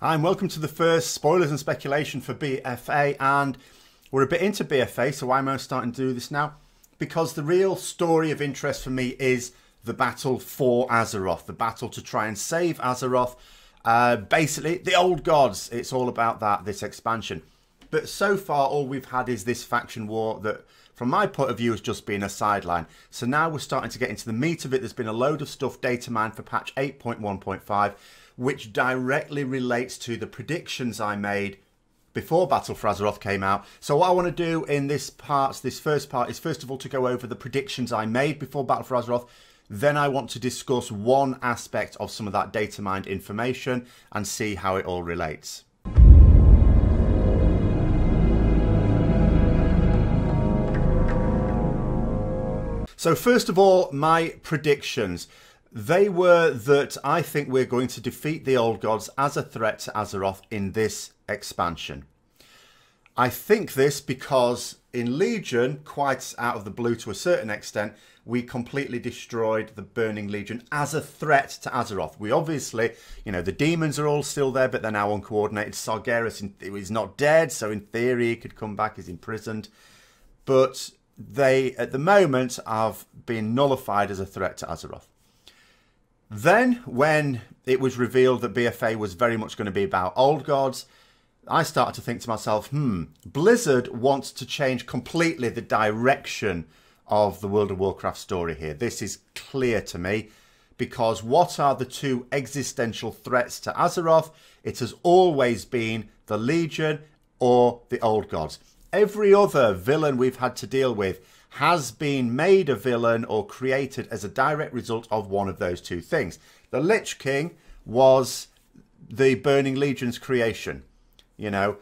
Hi, and welcome to the first spoilers and speculation for BfA, and we're a bit into BfA, so why am I starting to do this now? Because the real story of interest for me is the battle for Azeroth, the battle to try and save Azeroth, basically the old gods. It's all about that, this expansion. But so far all we've had is this faction war that, from my point of view, has just been a sideline. So now we're starting to get into the meat of it. There's been a load of stuff data mined for patch 8.1.5, which directly relates to the predictions I made before Battle for Azeroth came out. So what I want to do in this first part, is first of all to go over the predictions I made before Battle for Azeroth. Then I want to discuss one aspect of some of that data mined information and see how it all relates. So first of all, my predictions. They were that I think we're going to defeat the old gods as a threat to Azeroth in this expansion. I think this because in Legion, quite out of the blue to a certain extent, we completely destroyed the Burning Legion as a threat to Azeroth. We obviously, you know, the demons are all still there, but they're now uncoordinated. Sargeras is not dead, so in theory he could come back, he's imprisoned. But they, at the moment, have been nullified as a threat to Azeroth. Then, when it was revealed that BfA was very much going to be about old gods, I started to think to myself, Blizzard wants to change completely the direction of the World of Warcraft story here. This is clear to me, because what are the two existential threats to Azeroth? It has always been the Legion or the old gods. Every other villain we've had to deal with has been made a villain or created as a direct result of one of those two things. The Lich King was the Burning Legion's creation. You know,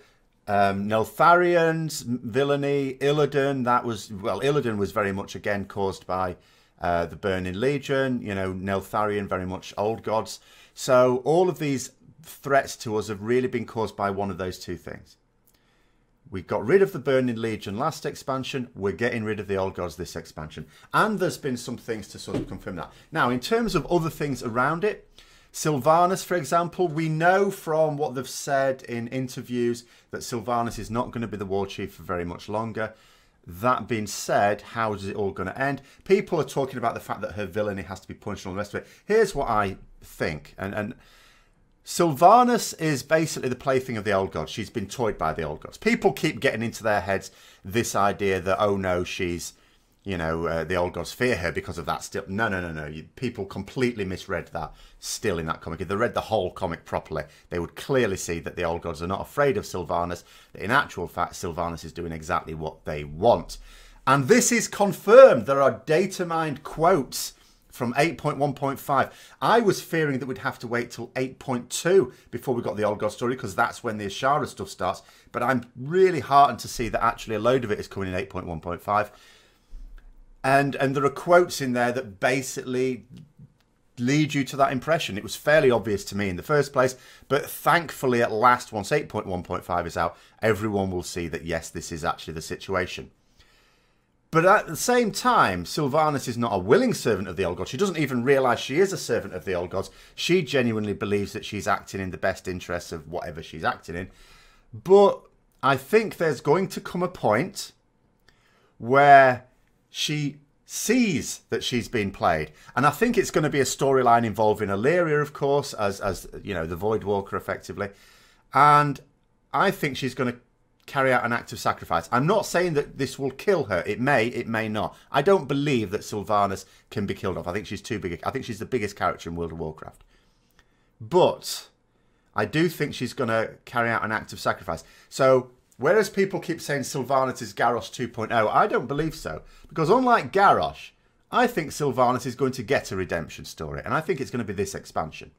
Neltharion's villainy, Illidan, Illidan was very much again caused by the Burning Legion. You know, Neltharion very much old gods. So all of these threats to us have really been caused by one of those two things. We got rid of the Burning Legion last expansion. We're getting rid of the old gods this expansion. And there's been some things to sort of confirm that. Now, in terms of other things around it, Sylvanas, for example, we know from what they've said in interviews that Sylvanas is not going to be the war chief for very much longer. That being said, how is it all going to end? People are talking about the fact that her villainy has to be punished and all the rest of it. Here's what I think. And Sylvanas is basically the plaything of the old gods. She's been toyed by the old gods. People keep getting into their heads this idea that, oh no, she's, you know, the old gods fear her because of that still. No. People completely misread that still in that comic. If they read the whole comic properly, they would clearly see that the old gods are not afraid of Sylvanas. That in actual fact, Sylvanas is doing exactly what they want. And this is confirmed. There are data mined quotes from 8.1.5. I was fearing that we'd have to wait till 8.2 before we got the old god story, because that's when the Ashara stuff starts. But I'm really heartened to see that actually a load of it is coming in 8.1.5. And there are quotes in there that basically lead you to that impression. It was fairly obvious to me in the first place, but thankfully at last, once 8.1.5 is out, everyone will see that yes, this is actually the situation. But at the same time, Sylvanas is not a willing servant of the old gods. She doesn't even realise she is a servant of the old gods. She genuinely believes that she's acting in the best interests of whatever she's acting in. But I think there's going to come a point where she sees that she's been played. And I think it's going to be a storyline involving Illyria, of course, as you know, the Void Walker, effectively. And I think she's going to carry out an act of sacrifice. I'm not saying that this will kill her. It may not. I don't believe that Sylvanas can be killed off. I think she's too big. I think she's the biggest character in World of Warcraft. But I do think she's going to carry out an act of sacrifice. So whereas people keep saying Sylvanas is Garrosh 2.0, I don't believe so. Because unlike Garrosh, I think Sylvanas is going to get a redemption story. And I think it's going to be this expansion.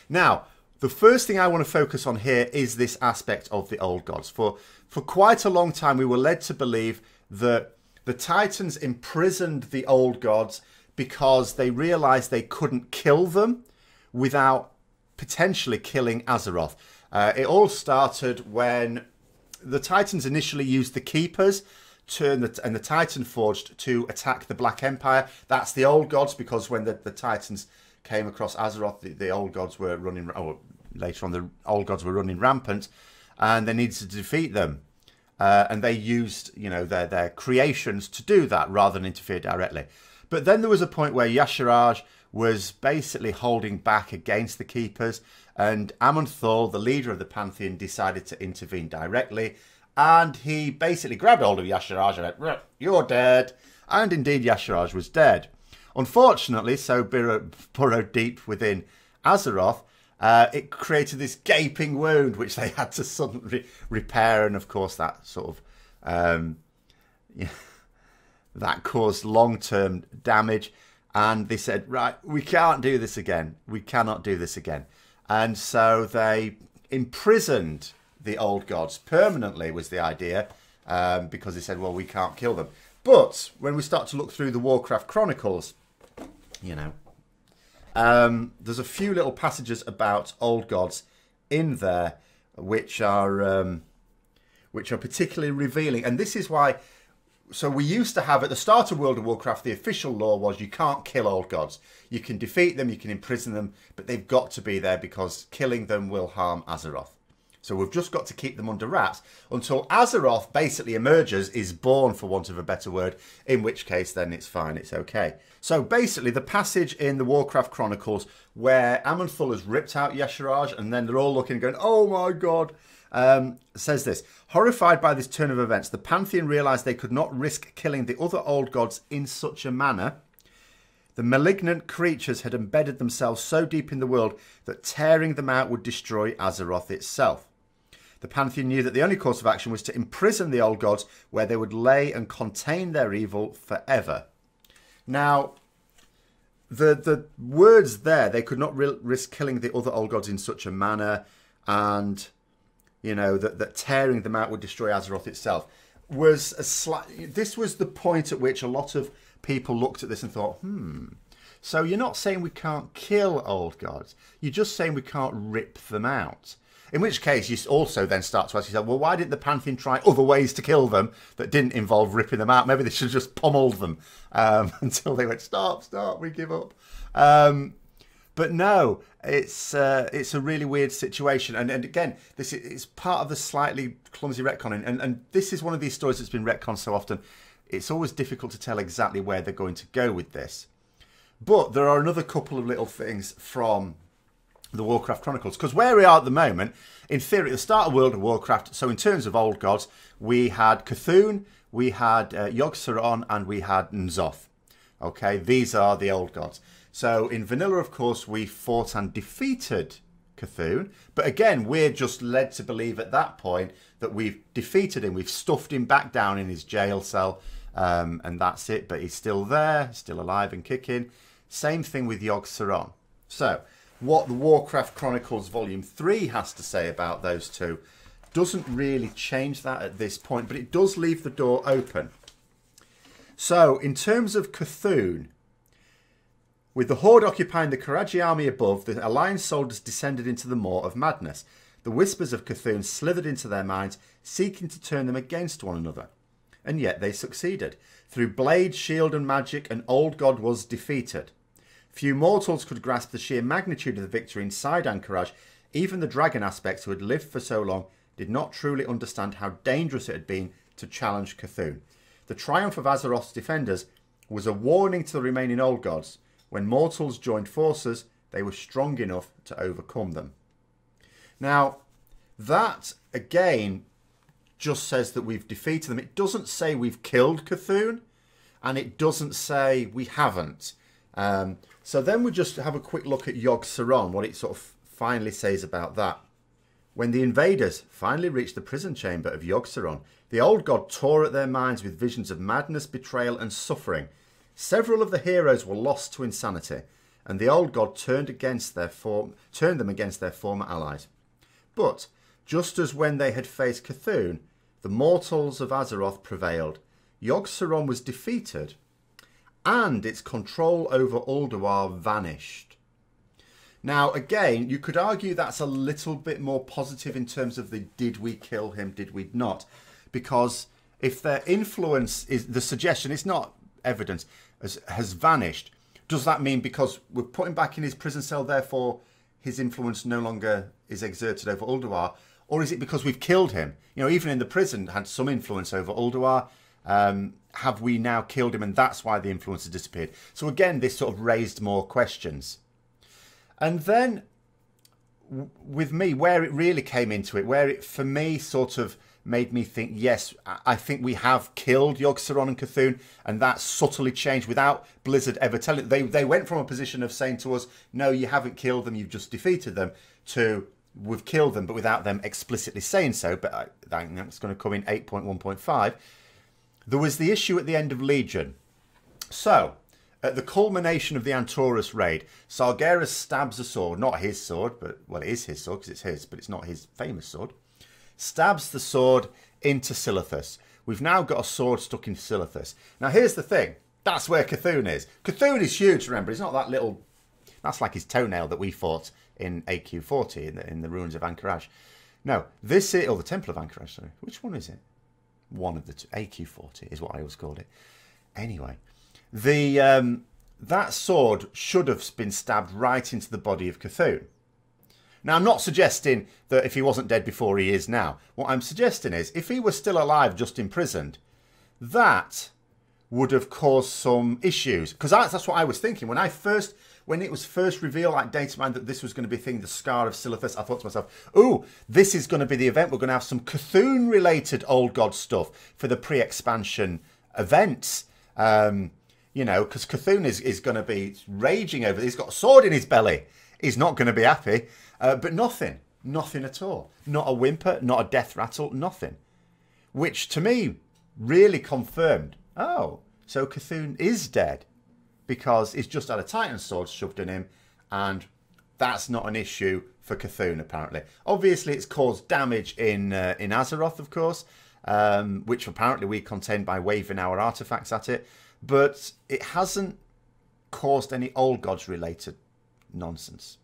Now, the first thing I want to focus on here is this aspect of the old gods. For quite a long time, we were led to believe that the Titans imprisoned the old gods because they realised they couldn't kill them without potentially killing Azeroth. It all started when the Titans initially used the Keepers and the Titan Forged to attack the Black Empire. That's the old gods, because when the Titans came across Azeroth, the old gods were running, or later on the old gods were running rampant, and they needed to defeat them. And they used, you know, their creations to do that rather than interfere directly. But then there was a point where Yasharaj was basically holding back against the Keepers, and Amunthul, the leader of the Pantheon, decided to intervene directly, and he basically grabbed hold of Yasharaj and went, "You're dead." And indeed Yasharaj was dead. Unfortunately, so burrowed deep within Azeroth, it created this gaping wound which they had to suddenly repair, and of course that sort of that caused long-term damage. And they said, right, we can't do this again. We cannot do this again. And so they imprisoned the old gods permanently, was the idea, because they said, well, we can't kill them. But when we start to look through the Warcraft Chronicles, you know, there's a few little passages about old gods in there which are particularly revealing. And this is why. So we used to have, at the start of World of Warcraft, the official law was you can't kill old gods. You can defeat them, you can imprison them, but they've got to be there because killing them will harm Azeroth. So we've just got to keep them under wraps until Azeroth basically emerges, is born, for want of a better word, in which case then it's fine, it's okay. So basically the passage in the Warcraft Chronicles where Amunthul has ripped out Yasharaj and then they're all looking and going, oh my god, says this: horrified by this turn of events, the Pantheon realised they could not risk killing the other old gods in such a manner. The malignant creatures had embedded themselves so deep in the world that tearing them out would destroy Azeroth itself. The Pantheon knew that the only course of action was to imprison the old gods where they would lay and contain their evil forever. Now, the words there, they could not risk killing the other old gods in such a manner, and you know, that tearing them out would destroy Azeroth itself, was this was the point at which a lot of people looked at this and thought, so you're not saying we can't kill old gods, you're just saying we can't rip them out. In which case, you also then start to ask yourself, well, why didn't the Pantheon try other ways to kill them that didn't involve ripping them out? Maybe they should have just pummeled them until they went, stop, we give up. But no, it's a really weird situation. And again, this is part of the slightly clumsy retconning. And this is one of these stories that's been retconned so often, it's always difficult to tell exactly where they're going to go with this. But there are another couple of little things from the Warcraft Chronicles. Because where we are at the moment, in theory, at the start of World of Warcraft, so in terms of old gods, we had Cthulhu, we had Yogg-Saron, and we had N'Zoth. Okay, these are the old gods. So in vanilla, of course, we fought and defeated Cthulhu. But again, we're just led to believe at that point that we've defeated him. We've stuffed him back down in his jail cell. And that's it. But he's still there, still alive and kicking. Same thing with Yogg-Saron. So what the Warcraft Chronicles Volume 3 has to say about those two doesn't really change that at this point. But it does leave the door open. So in terms of Cthulhu, with the Horde occupying the Karaji army above, the Alliance soldiers descended into the Maw of Madness. The whispers of Cthulhu slithered into their minds, seeking to turn them against one another. And yet they succeeded. Through blade, shield and magic, an old god was defeated. Few mortals could grasp the sheer magnitude of the victory inside Anchorage. Even the dragon aspects who had lived for so long did not truly understand how dangerous it had been to challenge Cthulhu. The triumph of Azeroth's defenders was a warning to the remaining old gods. When mortals joined forces, they were strong enough to overcome them. Now, that, again, just says that we've defeated them. It doesn't say we've killed Cthulhu, and it doesn't say we haven't. So then we just have a quick look at Yogg-Saron, what it sort of finally says about that. When the invaders finally reached the prison chamber of Yogg-Saron, the old god tore at their minds with visions of madness, betrayal, and suffering. Several of the heroes were lost to insanity, and the old god turned them against their former allies. But, just as when they had faced Cthulhu, the mortals of Azeroth prevailed. Yogg-Saron was defeated, and its control over Ulduar vanished. Now, again, you could argue that's a little bit more positive in terms of the did we kill him, did we not? Because if their influence is the suggestion, it's not evidence, has vanished, does that mean because we've put him back in his prison cell, therefore his influence no longer is exerted over Ulduar? Or is it because we've killed him? You know, even in the prison, had some influence over Ulduar. Have we now killed him and that's why the influence has disappeared? So again, this sort of raised more questions. And then with me, where it really came into it, where it for me sort of made me think, yes, I think we have killed Yogg-Saron and Cthulhu, and that subtly changed without Blizzard ever telling. They went from a position of saying to us, no, you haven't killed them, you've just defeated them, to we've killed them, but without them explicitly saying so. But that's going to come in 8.1.5. There was the issue at the end of Legion. So, at the culmination of the Antorus raid, Sargeras stabs a sword, not his sword, but, well, it is his sword because it's his, but it's not his famous sword. Stabs the sword into Silithus. We've now got a sword stuck into Silithus. Now, here's the thing. That's where Cthulhu is. Cthulhu is huge, remember. He's not that little... That's like his toenail that we fought in AQ40 in the ruins of Anchorage. No, this is... Oh, the Temple of Anchorage, sorry. Which one is it? One of the two. AQ40 is what I always called it. Anyway, that sword should have been stabbed right into the body of Cthulhu. Now, I'm not suggesting that if he wasn't dead before, he is now. What I'm suggesting is, if he was still alive, just imprisoned, that would have caused some issues. Because that's what I was thinking. When it was first revealed, like Datamine, that this was going to be a thing, the Scar of Silithus, I thought to myself, ooh, this is going to be the event. We're going to have some Cthulhu-related Old God stuff for the pre-expansion events. You know, because Cthulhu is going to be raging over this. He's got a sword in his belly. He's not going to be happy. But nothing at all. Not a whimper, not a death rattle, nothing. Which to me really confirmed, oh, so Cthulhu is dead because he's just had a Titan sword shoved in him, and that's not an issue for Cthulhu apparently. Obviously, it's caused damage in Azeroth, of course, which apparently we contained by waving our artifacts at it, but it hasn't caused any Old Gods related nonsense.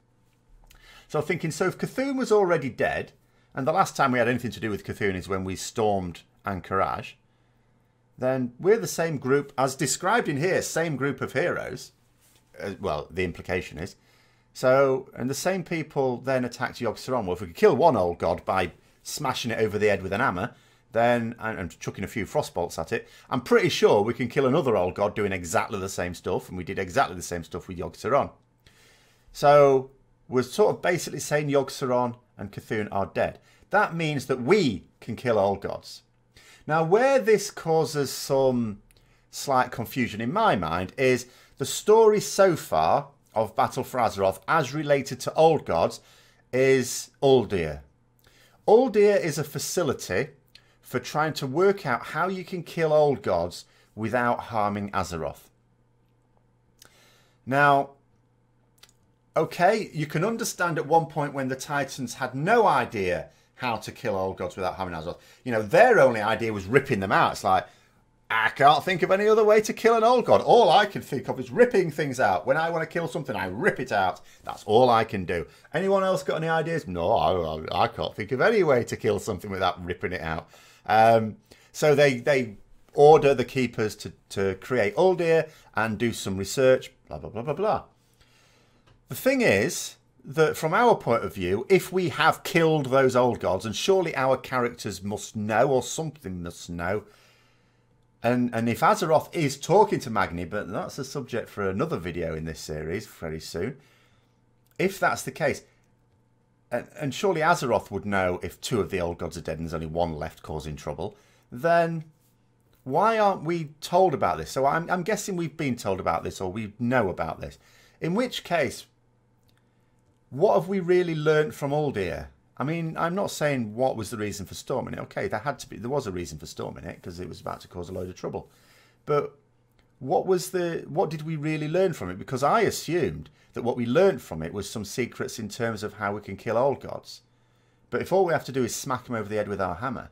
So I'm thinking, so if Cthulhu was already dead, and the last time we had anything to do with Cthulhu is when we stormed Anchorage, then we're the same group, as described in here, same group of heroes. Well, the implication is. So, and the same people then attacked Yogg-Saron. Well, if we could kill one Old God by smashing it over the head with an hammer, then, and chucking a few frostbolts at it, I'm pretty sure we can kill another Old God doing exactly the same stuff, and we did exactly the same stuff with Yogg-Saron. So, we're sort of basically saying Yogg-Saron and Cthulhu are dead. That means that we can kill Old Gods. Now, where this causes some slight confusion in my mind is the story so far of Battle for Azeroth as related to Old Gods is Uldir. Uldir is a facility for trying to work out how you can kill Old Gods without harming Azeroth. Now, okay, you can understand at one point when the Titans had no idea how to kill Old Gods without harming Azeroth. You know, their only idea was ripping them out. It's like, I can't think of any other way to kill an Old God. All I can think of is ripping things out. When I want to kill something, I rip it out. That's all I can do. Anyone else got any ideas? No, I can't think of any way to kill something without ripping it out. So they order the Keepers to create Uldir and do some research, blah, blah, blah, blah, blah. The thing is that from our point of view, if we have killed those Old Gods, and surely our characters must know, or something must know, and if Azeroth is talking to Magni, but that's a subject for another video in this series very soon, if that's the case, and surely Azeroth would know if two of the Old Gods are dead and there's only one left causing trouble, then why aren't we told about this? So I'm guessing we've been told about this, or we know about this. In which case, what have we really learnt from Uldir? I mean, I'm not saying what was the reason for storming it. Okay, there was a reason for storming it because it was about to cause a load of trouble. But what did we really learn from it? Because I assumed that what we learnt from it was some secrets in terms of how we can kill Old Gods. But if all we have to do is smack them over the head with our hammer,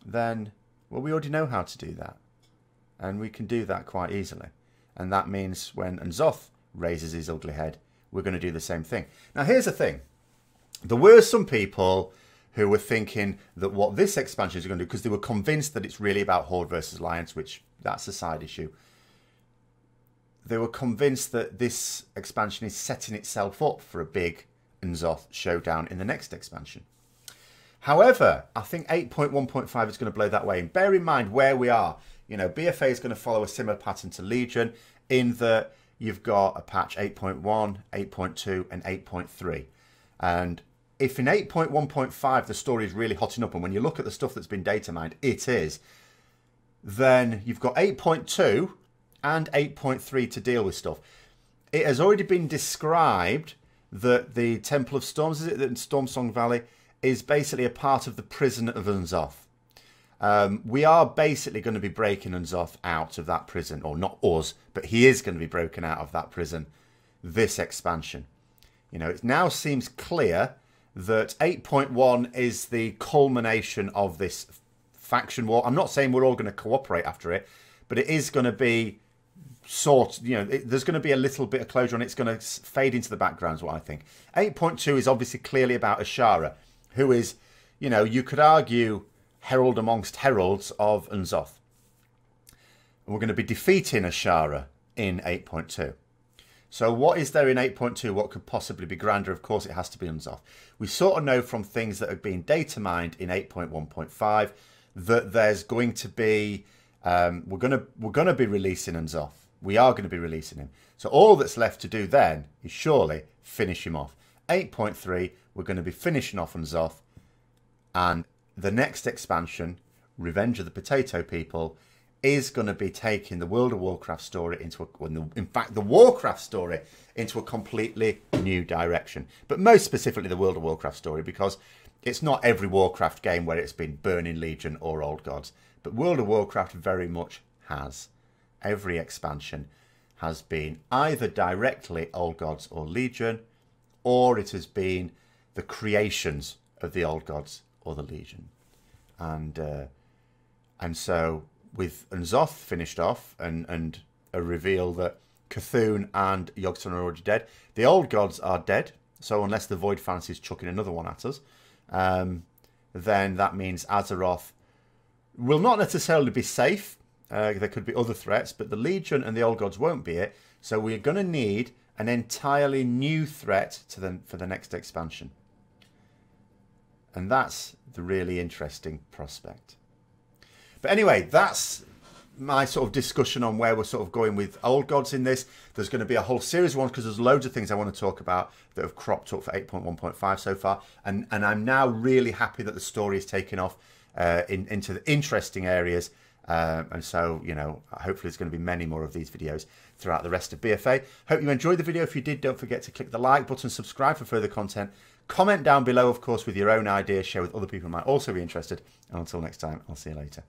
then, well, we already know how to do that. And we can do that quite easily. And that means when N'Zoth raises his ugly head, we're going to do the same thing. Now, here's the thing. There were some people who were thinking that what this expansion is going to do, because they were convinced that it's really about Horde versus Alliance, which that's a side issue. They were convinced that this expansion is setting itself up for a big N'Zoth showdown in the next expansion. However, I think 8.1.5 is going to blow that way. And bear in mind where we are. You know, BfA is going to follow a similar pattern to Legion in that you've got a patch 8.1, 8.2 and 8.3. And if in 8.1.5 the story is really hotting up, and when you look at the stuff that's been data mined, it is, then you've got 8.2 and 8.3 to deal with stuff. It has already been described that the Temple of Storms, is it, that in Stormsong Valley, is basically a part of the prison of N'Zoth. We are basically going to be breaking N'Zoth out of that prison, or not us, but he is going to be broken out of that prison this expansion. You know, it now seems clear that 8.1 is the culmination of this faction war. I'm not saying we're all going to cooperate after it, but it is going to be there's going to be a little bit of closure and it's going to fade into the background is what I think. 8.2 is obviously clearly about Ashara, who is, you know, you could argue herald amongst heralds of N'Zoth. And we're going to be defeating Ashara in 8.2. So what is there in 8.2? What could possibly be grander? Of course, it has to be N'Zoth. We sort of know from things that have been data mined in 8.1.5 that there's going to be, we're going to be releasing N'Zoth. We are going to be releasing him. So all that's left to do then is surely finish him off. 8.3, we're going to be finishing off N'Zoth. And the next expansion, Revenge of the Potato People, is going to be taking the World of Warcraft story into the Warcraft story into a completely new direction. But most specifically the World of Warcraft story, because it's not every Warcraft game where it's been Burning Legion or Old Gods. But World of Warcraft very much has. Every expansion has been either directly Old Gods or Legion, or it has been the creations of the Old Gods or the Legion. And so with N'Zoth finished off and a reveal that Cthulhu and Yogg-Saron are already dead, the Old Gods are dead. So unless the Void Fantasy is chucking another one at us, then that means Azeroth will not necessarily be safe. There could be other threats, but the Legion and the Old Gods won't be it. So we're going to need an entirely new threat for the next expansion. And that's the really interesting prospect. But anyway, that's my sort of discussion on where we're sort of going with Old Gods in this. There's going to be a whole series of ones because there's loads of things I want to talk about that have cropped up for 8.1.5 so far. And I'm now really happy that the story is taking off into the interesting areas. And so, you know, hopefully there's going to be many more of these videos throughout the rest of BfA. Hope you enjoyed the video. If you did, don't forget to click the like button, subscribe for further content. Comment down below, of course, with your own ideas. Share with other people who might also be interested. And until next time, I'll see you later.